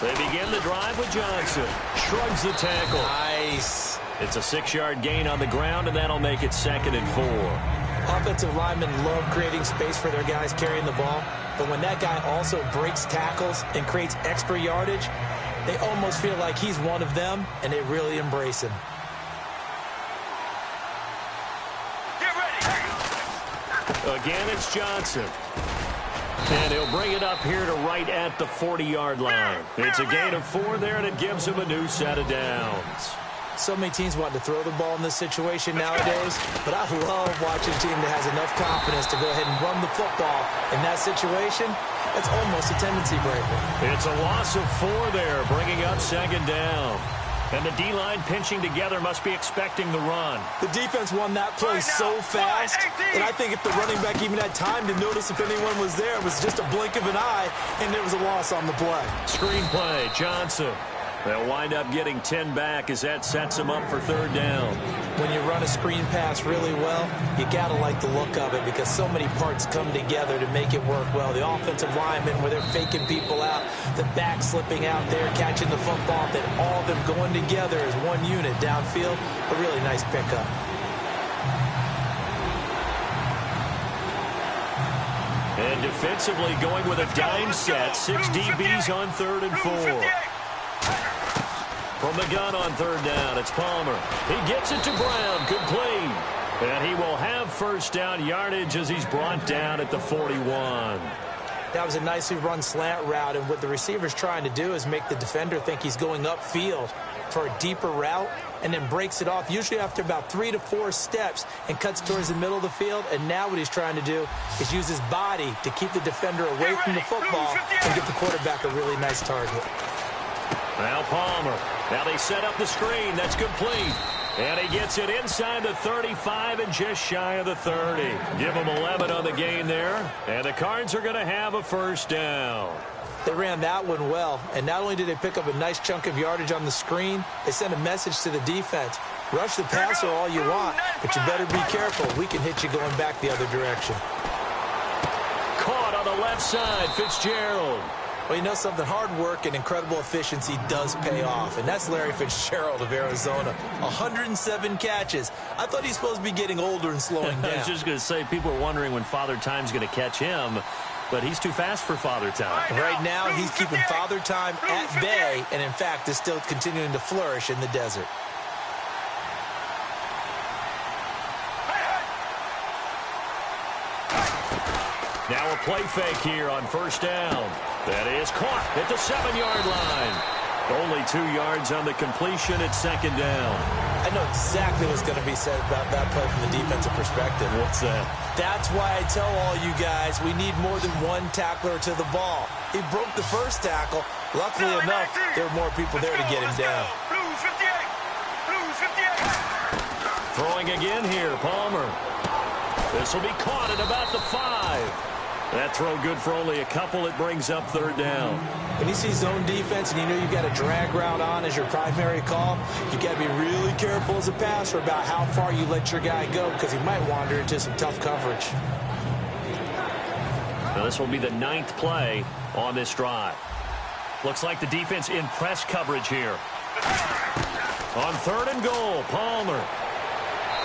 They begin the drive with Johnson. Shrugs the tackle. Nice. It's a 6-yard gain on the ground, and that'll make it 2nd and 4. Offensive linemen love creating space for their guys carrying the ball, but when that guy also breaks tackles and creates extra yardage, they almost feel like he's one of them, and they really embrace him. Get ready. Again, it's Johnson. And he'll bring it up here to right at the 40-yard line. It's a gain of 4 there, and it gives him a new set of downs. So many teams want to throw the ball in this situation nowadays, but I love watching a team that has enough confidence to go ahead and run the football. In that situation, that's almost a tendency breaker. It's a loss of 4 there, bringing up 2nd down. And the D-line pinching together must be expecting the run. The defense won that play so fast, and I think if the running back even had time to notice if anyone was there, it was just a blink of an eye, and there was a loss on the play. Screen play, Johnson. They'll wind up getting 10 back as that sets them up for 3rd down. When you run a screen pass really well, you got to like the look of it because so many parts come together to make it work well. The offensive linemen, where they're faking people out, the back slipping out there, catching the football, then all of them going together as one unit downfield. A really nice pickup. And defensively going with a dime set, 6 DBs on 3rd and 4. From the gun on 3rd down, it's Palmer. He gets it to Brown, complete. And he will have 1st down yardage as he's brought down at the 41. That was a nicely run slant route, and what the receiver's trying to do is make the defender think he's going upfield for a deeper route, and then breaks it off, usually after about 3 to 4 steps, and cuts towards the middle of the field. And now what he's trying to do is use his body to keep the defender away from the football and give the quarterback a really nice target. Now Palmer. Now they set up the screen. That's complete. And he gets it inside the 35 and just shy of the 30. Give him 11 on the gain there. And the Cards are going to have a 1st down. They ran that one well. And not only did they pick up a nice chunk of yardage on the screen, they sent a message to the defense. Rush the passer all you want, but you better be careful. We can hit you going back the other direction. Caught on the left side, Fitzgerald. Well, you know something? Hard work and incredible efficiency does pay off, and that's Larry Fitzgerald of Arizona. 107 catches. I thought he's supposed to be getting older and slowing down. I was just going to say, people are wondering when Father Time's going to catch him, but he's too fast for Father Time. Right now, he's keeping Father Time at bay, and in fact, is still continuing to flourish in the desert. Now a play fake here on 1st down. That is caught at the 7-yard line. Only 2 yards on the completion at 2nd down. I know exactly what's going to be said about that play from the defensive perspective. What's that? That's why I tell all you guys we need more than one tackler to the ball. He broke the first tackle. Luckily enough, there were more people there to get him down. Blues 58. Blues 58. Throwing again here, Palmer. This will be caught at about the 5. That throw good for only a couple. It brings up 3rd down. When you see zone defense and you know you've got a drag route on as your primary call, you got to be really careful as a passer about how far you let your guy go because he might wander into some tough coverage. Now this will be the 9th play on this drive. Looks like the defense in press coverage here. On 3rd and goal, Palmer.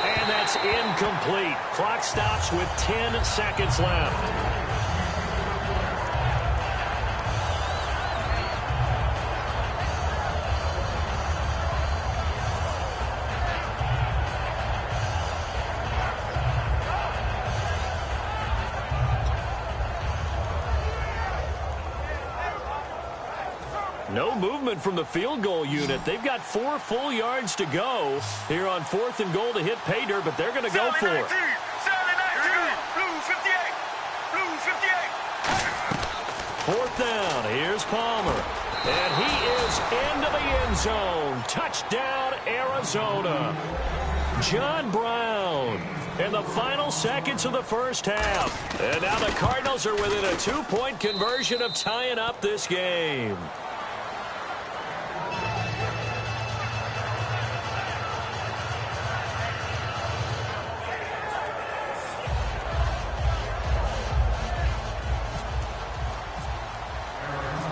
And that's incomplete. Clock stops with 10 seconds left. No movement from the field goal unit. They've got 4 full yards to go here on 4th and goal to hit pay dirt, but they're going to go for it. Blues 58. Blues 58. 4th down. Here's Palmer. And he is into the end zone. Touchdown, Arizona. John Brown in the final seconds of the 1st half. And now the Cardinals are within a 2-point conversion of tying up this game.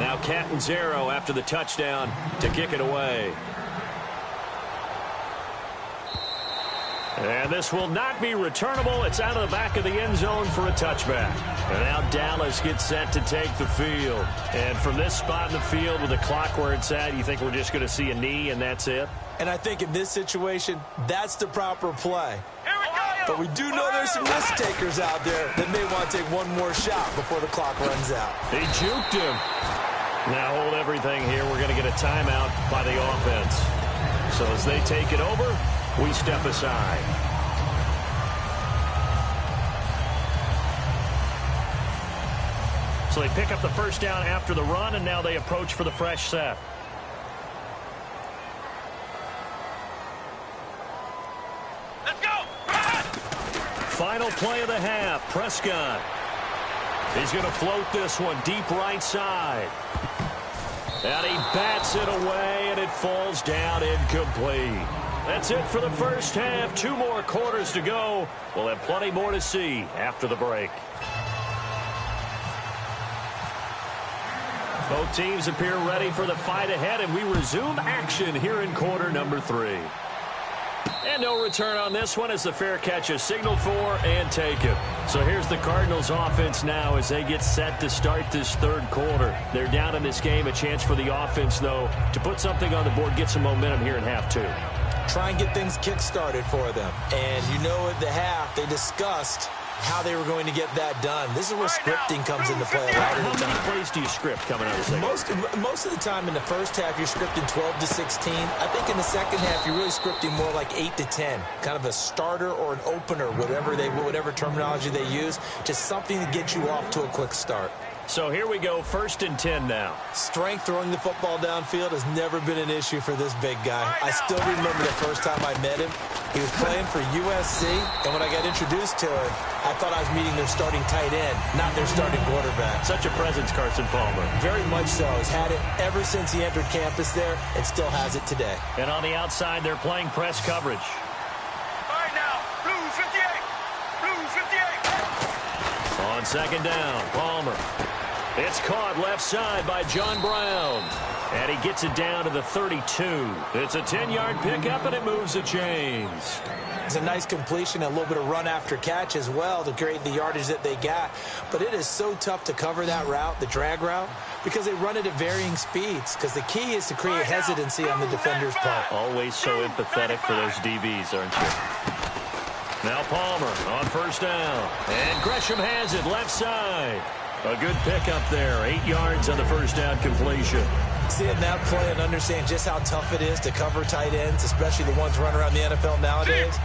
Now Catanzaro after the touchdown to kick it away. And this will not be returnable. It's out of the back of the end zone for a touchback. And now Dallas gets set to take the field. And from this spot in the field with the clock where it's at, you think we're just going to see a knee and that's it? And I think in this situation, that's the proper play. Here we go. But we do know there's some risk takers out there that may want to take one more shot before the clock runs out. He juked him. Now hold everything here. We're going to get a timeout by the offense. So as they take it over, we step aside. So they pick up the first down after the run, and now they approach for the fresh set. Let's go. Final play of the half. Prescott. He's going to float this one deep right side. And he bats it away, and it falls down incomplete. That's it for the first half. 2 more quarters to go. We'll have plenty more to see after the break. Both teams appear ready for the fight ahead, and we resume action here in quarter number 3. And no return on this one as the fair catch is signaled for and taken. So here's the Cardinals offense now as they get set to start this third quarter. They're down in this game. A chance for the offense, though, to put something on the board, get some momentum here in half 2. Try and get things kick-started for them. And you know at the half, they discussed how they were going to get that done. This is where scripting comes into play a lot of the time. How many plays do you script coming out of the second? Most of the time in the first half, you're scripting 12 to 16. I think in the second half, you're really scripting more like 8 to 10. Kind of a starter or an opener, whatever terminology they use. Just something to get you off to a quick start. So here we go, 1st and 10 now. Strength throwing the football downfield has never been an issue for this big guy. I still remember the first time I met him. He was playing for USC, and when I got introduced to him, I thought I was meeting their starting tight end, not their starting quarterback. Such a presence, Carson Palmer. Very much so. He's had it ever since he entered campus there and still has it today. And on the outside, they're playing press coverage. All right now. Blue 58. Blue 58. On second down, Palmer. It's caught left side by John Brown. And he gets it down to the 32. It's a 10-yard pickup, and it moves the chains. It's a nice completion, a little bit of run after catch as well to create the yardage that they got. But it is so tough to cover that route, the drag route, because they run it at varying speeds. Because the key is to create hesitancy on the defender's part. Always so empathetic for those DBs, aren't you? Now Palmer on first down. And Gresham has it left side. A good pickup there. 8 yards on the first down completion. Seeing that play and understand just how tough it is to cover tight ends, especially the ones running around the NFL nowadays,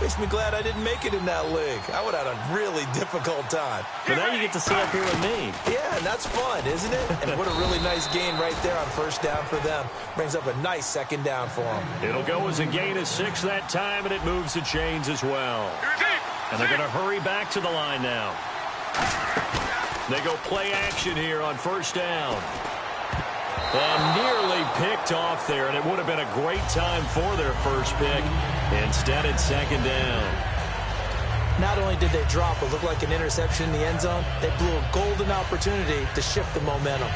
makes me glad I didn't make it in that league. I would have had a really difficult time. But now you get to sit up here with me. Yeah, and that's fun, isn't it? And what a really nice gain right there on first down for them. Brings up a nice second down for them. It'll go as a gain of 6 that time, and it moves the chains as well. And they're going to hurry back to the line now. They go play action here on first down. And nearly picked off there, and it would have been a great time for their first pick. Instead, it's second down. Not only did they drop what looked like an interception in the end zone, they blew a golden opportunity to shift the momentum.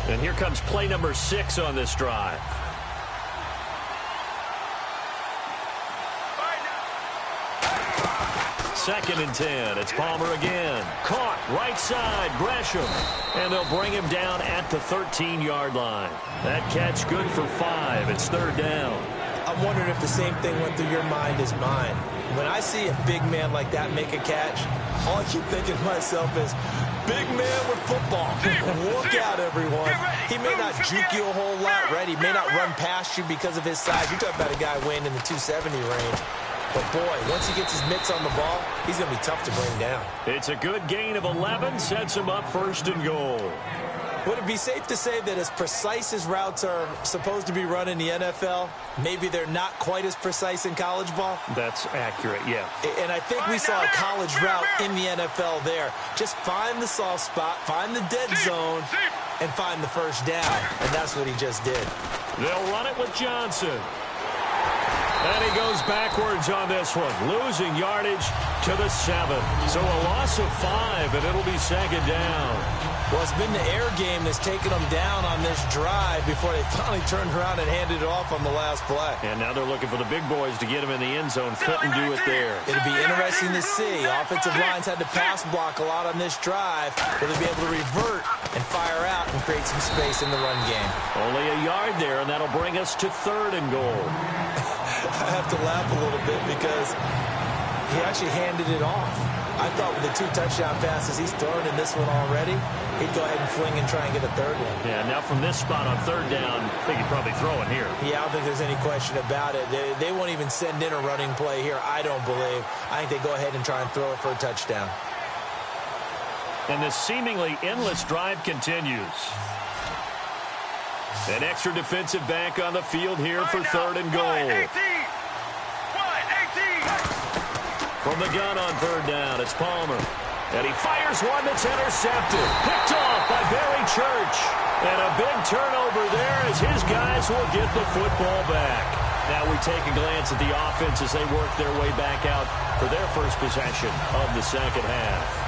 And here comes play number 6 on this drive. Second and 10. It's Palmer again. Caught right side. Gresham. And they'll bring him down at the 13-yard line. That catch good for 5. It's third down. I'm wondering if the same thing went through your mind as mine. When I see a big man like that make a catch, all I keep thinking to myself is, big man with football. Look out, everyone. He may not juke you a whole lot, right? He may not run past you because of his size. You're talking about a guy weighing in the 270 range. But, boy, once he gets his mitts on the ball, he's going to be tough to bring down. It's a good gain of 11. Sets him up first and goal. Would it be safe to say that as precise as routes are supposed to be run in the NFL, maybe they're not quite as precise in college ball? That's accurate, yeah. And I think we saw a college route in the NFL there. Just find the soft spot, find the dead zone, and find the first down. And that's what he just did. They'll run it with Johnson. And he goes backwards on this one, losing yardage to the 7. So a loss of 5, and it'll be second down. Well, it's been the air game that's taken them down on this drive before they finally turned around and handed it off on the last play. And now they're looking for the big boys to get him in the end zone. Couldn't do it there. It'll be interesting to see. Offensive lines had to pass block a lot on this drive. Will they be able to revert and fire out and create some space in the run game? Only a yard there, and that'll bring us to 3rd and goal. I have to laugh a little bit because he actually handed it off. I thought with the 2 touchdown passes he's thrown in this one already, he'd go ahead and fling and try and get a 3rd one. Yeah, now from this spot on 3rd down, I think he'd probably throw it here. Yeah, I don't think there's any question about it. They won't even send in a running play here, I don't believe. I think they go ahead and try and throw it for a touchdown. And this seemingly endless drive continues. An extra defensive back on the field here for 3rd and goal. From the gun on 3rd down, it's Palmer. And he fires one that's intercepted. Picked off by Barry Church. And a big turnover there as his guys will get the football back. Now we take a glance at the offense as they work their way back out for their first possession of the second half.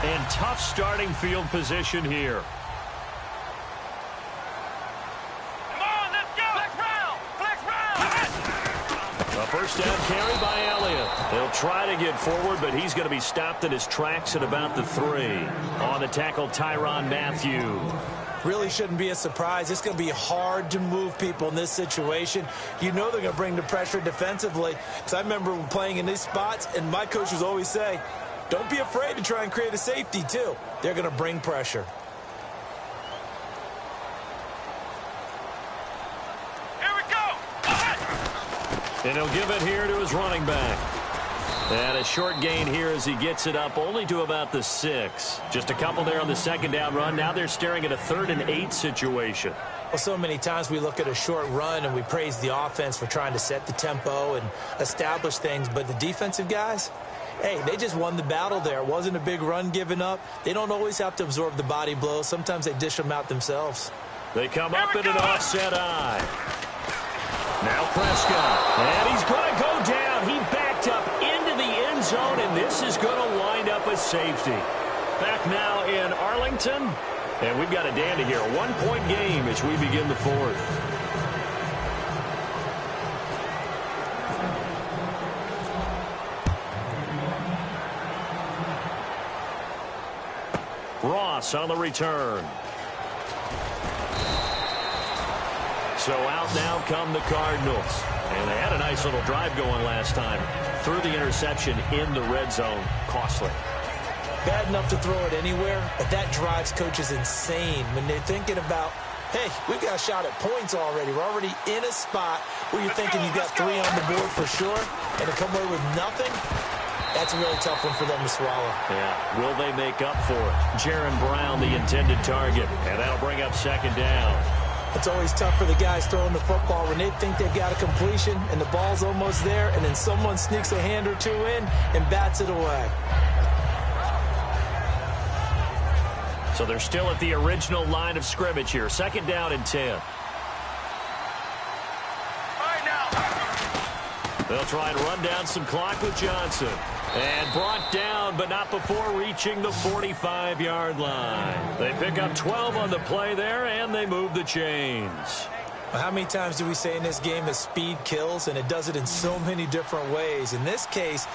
And tough starting field position here. First down carry by Elliott. They'll try to get forward, but he's going to be stopped in his tracks at about the 3. On the tackle, Tyrann Mathieu. Really shouldn't be a surprise. It's going to be hard to move people in this situation. You know they're going to bring the pressure defensively. Because I remember playing in these spots, and my coaches always say, don't be afraid to try and create a safety, too. They're going to bring pressure. And he'll give it here to his running back. And a short gain here as he gets it up only to about the 6. Just a couple there on the second down run. Now they're staring at a 3rd and 8 situation. Well, so many times we look at a short run and we praise the offense for trying to set the tempo and establish things. But the defensive guys, hey, they just won the battle there. It wasn't a big run given up. They don't always have to absorb the body blows. Sometimes they dish them out themselves. They come up in an offset eye. Now Prescott, and he's going to go down. He backed up into the end zone, and this is going to wind up a safety. Back now in Arlington, and we've got a dandy here. A 1-point game as we begin the 4th. Ross on the return. So out now come the Cardinals. And they had a nice little drive going last time. Threw the interception in the red zone. Costly. Bad enough to throw it anywhere, but that drives coaches insane when they're thinking about, hey, we've got a shot at points already. We're already in a spot where you're thinking you've got 3 on the board for sure, and to come away with nothing, that's a really tough one for them to swallow. Yeah, will they make up for it? Jaron Brown, the intended target, and that'll bring up second down. It's always tough for the guys throwing the football when they think they've got a completion and the ball's almost there, and then someone sneaks a hand or 2 in and bats it away. So they're still at the original line of scrimmage here. Second down and 10. They'll try and run down some clock with Johnson. And brought down, but not before reaching the 45-yard line. They pick up 12 on the play there, and they move the chains. How many times do we say in this game that speed kills, and it does it in so many different ways? In this case,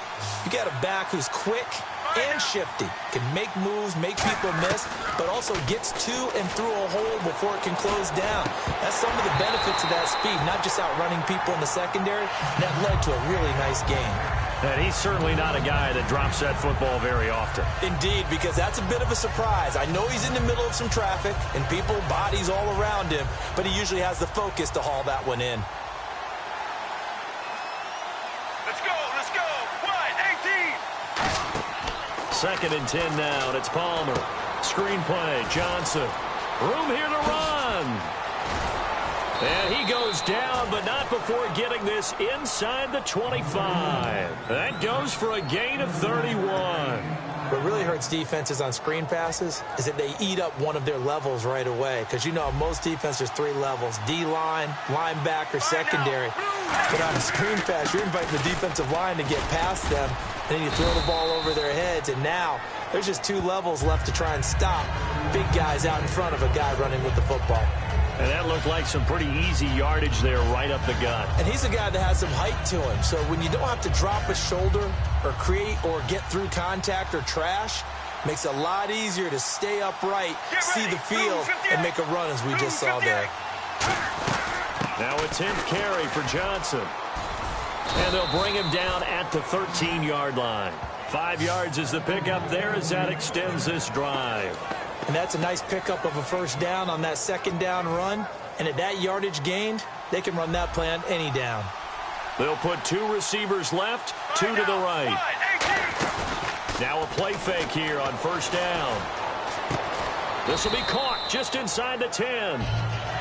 you got a back who's quick and shifty, can make moves, make people miss, but also gets to and through a hole before it can close down. That's some of the benefits of that speed, not just outrunning people in the secondary. That led to a really nice game. And he's certainly not a guy that drops that football very often. Indeed, because that's a bit of a surprise. I know he's in the middle of some traffic and people, bodies all around him, but he usually has the focus to haul that one in. Let's go, let's go. 18. Second and 10 now, and it's Palmer. Screen play, Johnson. Room here to run. And he goes down, but not before getting this inside the 25. That goes for a gain of 31. What really hurts defenses on screen passes is that they eat up one of their levels right away. Because you know, most defense, there's 3 levels: D-line, linebacker, secondary. But on a screen pass, you're inviting the defensive line to get past them, and then you throw the ball over their heads, and now there's just 2 levels left to try and stop big guys out in front of a guy running with the football. And that looked like some pretty easy yardage there right up the gut. And he's a guy that has some height to him, so when you don't have to drop a shoulder or create or get through contact or trash, makes it a lot easier to stay upright, see the field, and make a run as we just saw there. Now a 10th carry for Johnson. And they'll bring him down at the 13-yard line. 5 yards is the pickup there as that extends this drive. And that's a nice pickup of a first down on that second down run. And at that yardage gained, they can run that play on any down. They'll put 2 receivers left, 2 to the right. Now a play fake here on first down. This will be caught just inside the 10.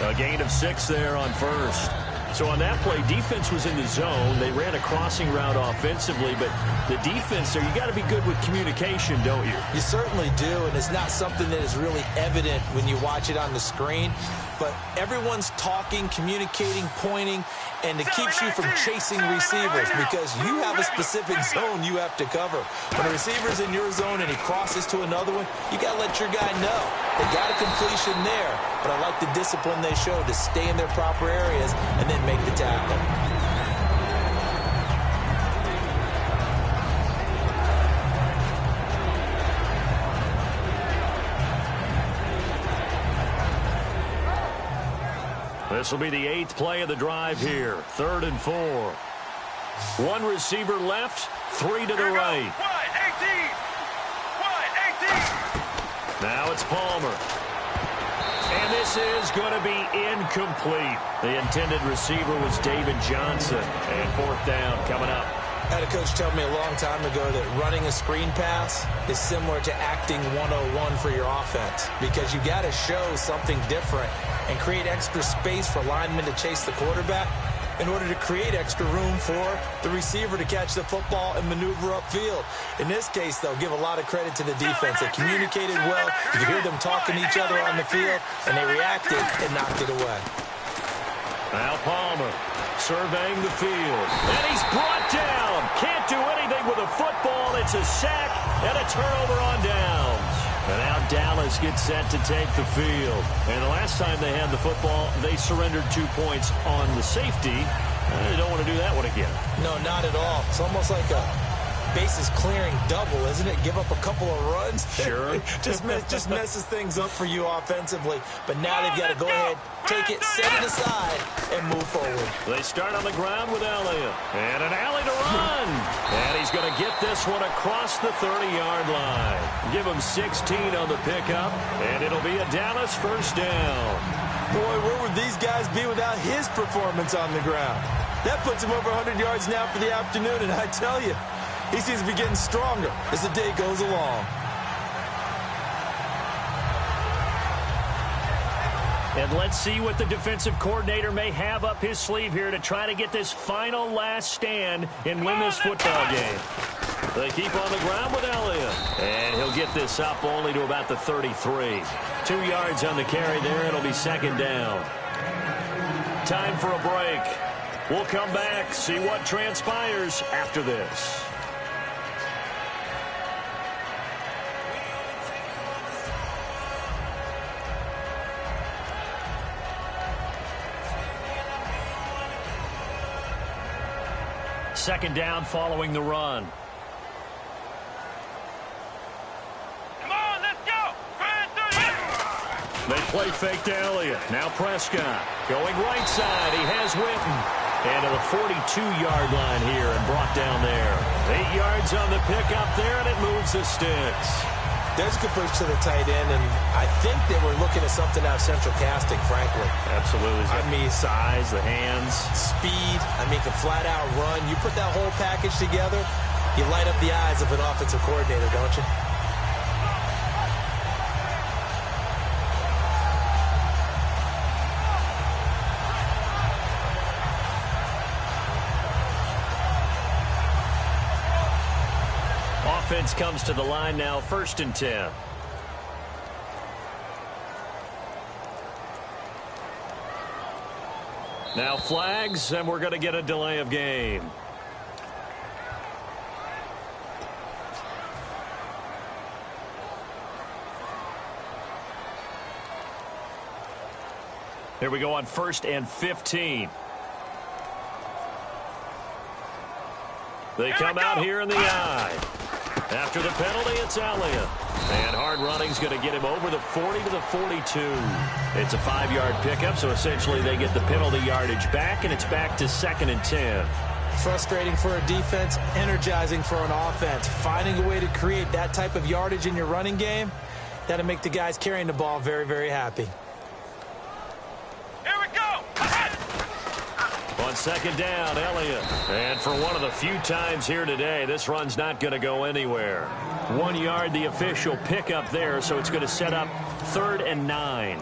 A gain of 6 there on first. So on that play, defense was in the zone. They ran a crossing route offensively, but the defense there, you got to be good with communication, don't you? You certainly do, and it's not something that is really evident when you watch it on the screen. But everyone's talking, communicating, pointing, and it keeps you from chasing receivers because you have a specific zone you have to cover. When a receiver's in your zone and he crosses to another one, you got to let your guy know. They got a completion there, but I like the discipline they showed to stay in their proper areas and then make the tackle. This will be the 8th play of the drive here. 3rd and 4. 1 receiver left, 3 to the right. Now it's Palmer. And this is going to be incomplete. The intended receiver was David Johnson. And 4th down coming up. I had a coach tell me a long time ago that running a screen pass is similar to acting 101 for your offense because you got to show something different and create extra space for linemen to chase the quarterback in order to create extra room for the receiver to catch the football and maneuver upfield. In this case, though, give a lot of credit to the defense. They communicated well. You could hear them talking to each other on the field, and they reacted and knocked it away. Now Palmer surveying the field. And he's brought down. Can't do anything with a football. It's a sack and a turnover on downs. And now Dallas gets set to take the field. And the last time they had the football, they surrendered 2 points on the safety. They don't want to do that one again. No, not at all. It's almost like a bases clearing double, isn't it? Give up a couple of runs. Sure. just messes things up for you offensively. But now they've got to go ahead, take it, set it aside, and move forward. They start on the ground with Elliott. And an alley to run. And he's going to get this one across the 30-yard line. Give him 16 on the pickup, and it'll be a Dallas first down. Boy, where would these guys be without his performance on the ground? That puts him over 100 yards now for the afternoon, and I tell you, he seems to be getting stronger as the day goes along. And let's see what the defensive coordinator may have up his sleeve here to try to get this final last stand and win this football game. They keep on the ground with Elliott. And he'll get this up only to about the 33. 2 yards on the carry there. It'll be 2nd down. Time for a break. We'll come back, see what transpires after this. Second down following the run. Come on, let's go. They play fake to Elliott. Now Prescott going right side. He has Witten. And to the 42-yard line here and brought down there. 8 yards on the pickup there, and it moves the sticks. There's a good push to the tight end, and I think they were looking at something out of central casting, frankly. Absolutely. I mean, size, the hands. Speed, I mean, can flat-out run. You put that whole package together, you light up the eyes of an offensive coordinator, don't you? offense comes to the line now, 1st and 10. Now flags, and we're going to get a delay of game. Here we go on 1st and 15. They come out here in the eye. After the penalty, it's Elliott. And hard running's going to get him over the 40 to the 42. It's a 5-yard pickup, so essentially they get the penalty yardage back, and it's back to 2nd and 10. Frustrating for a defense, energizing for an offense. Finding a way to create that type of yardage in your running game, that'll make the guys carrying the ball very, very happy. On 2nd down, Elliott. And for one of the few times here today, this run's not going to go anywhere. 1 yard, the official pickup there, so it's going to set up 3rd and 9.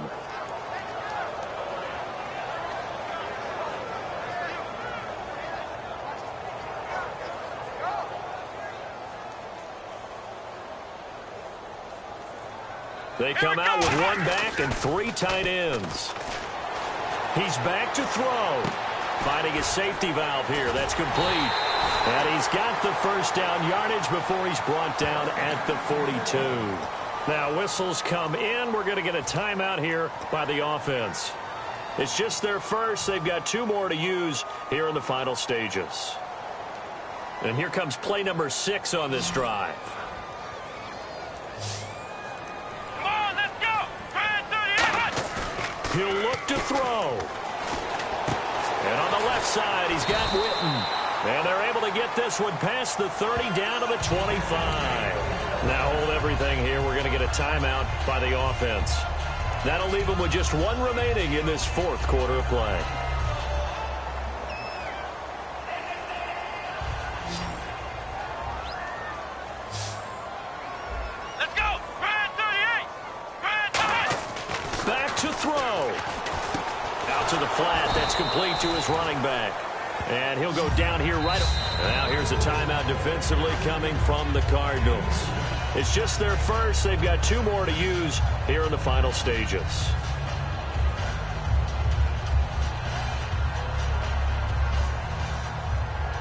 They come out with 1 back and 3 tight ends. He's back to throw. Finding his safety valve here. That's complete. And he's got the 1st down yardage before he's brought down at the 42. Now whistles come in. We're going to get a timeout here by the offense. It's just their first. They've got 2 more to use here in the final stages. And here comes play number 6 on this drive. Come on, let's go. He'll look to throw. And on the left side, he's got Witten. And they're able to get this one past the 30 down to the 25. Now hold everything here. We're going to get a timeout by the offense. That'll leave them with just 1 remaining in this 4th quarter of play. Let's go. Brand 38. Brand 38. Back to throw. Out to the flat. That's complete to his running back. And he'll go down here right. Now here's a timeout defensively coming from the Cardinals. It's just their first. They've got 2 more to use here in the final stages.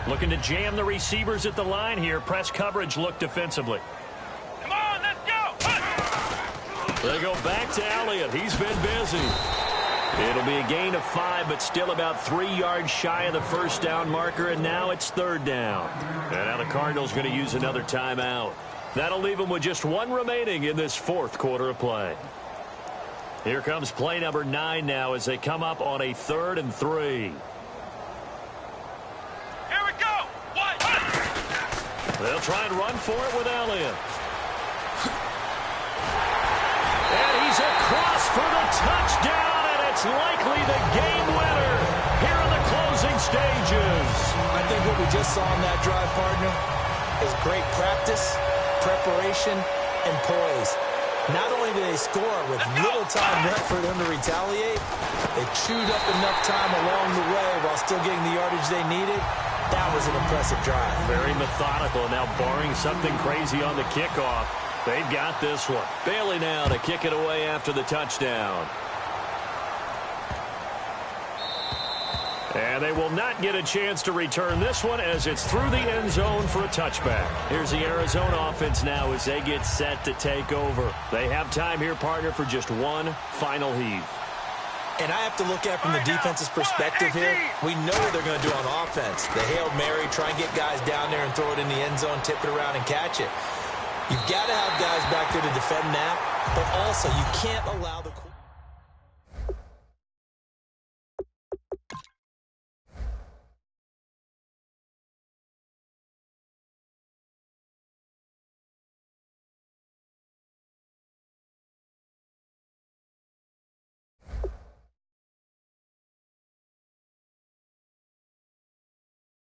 Looking to jam the receivers at the line here. Press coverage look defensively. Come on, let's go. They go back to Elliott. He's been busy. It'll be a gain of 5, but still about 3 yards shy of the 1st down marker, and now it's 3rd down. And now the Cardinals going to use another timeout. That'll leave them with just 1 remaining in this 4th quarter of play. Here comes play number 9 now as they come up on a 3rd and 3. Here we go. 1. They'll try and run for it with Elliott. And he's across for the touchdown. It's likely the game winner here in the closing stages. I think what we just saw on that drive, partner, is great practice, preparation, and poise. Not only did they score with little time left for them to retaliate, they chewed up enough time along the way while still getting the yardage they needed. That was an impressive drive. Very methodical. Now barring something crazy on the kickoff, they've got this one. Bailey now to kick it away after the touchdown. And they will not get a chance to return this one as it's through the end zone for a touchback. Here's the Arizona offense now as they get set to take over. They have time here, partner, for just 1 final heave. And I have to look at from the defense's perspective here. We know what they're going to do on offense. The Hail Mary, try and get guys down there and throw it in the end zone, tip it around and catch it. You've got to have guys back there to defend that, but also you can't allow the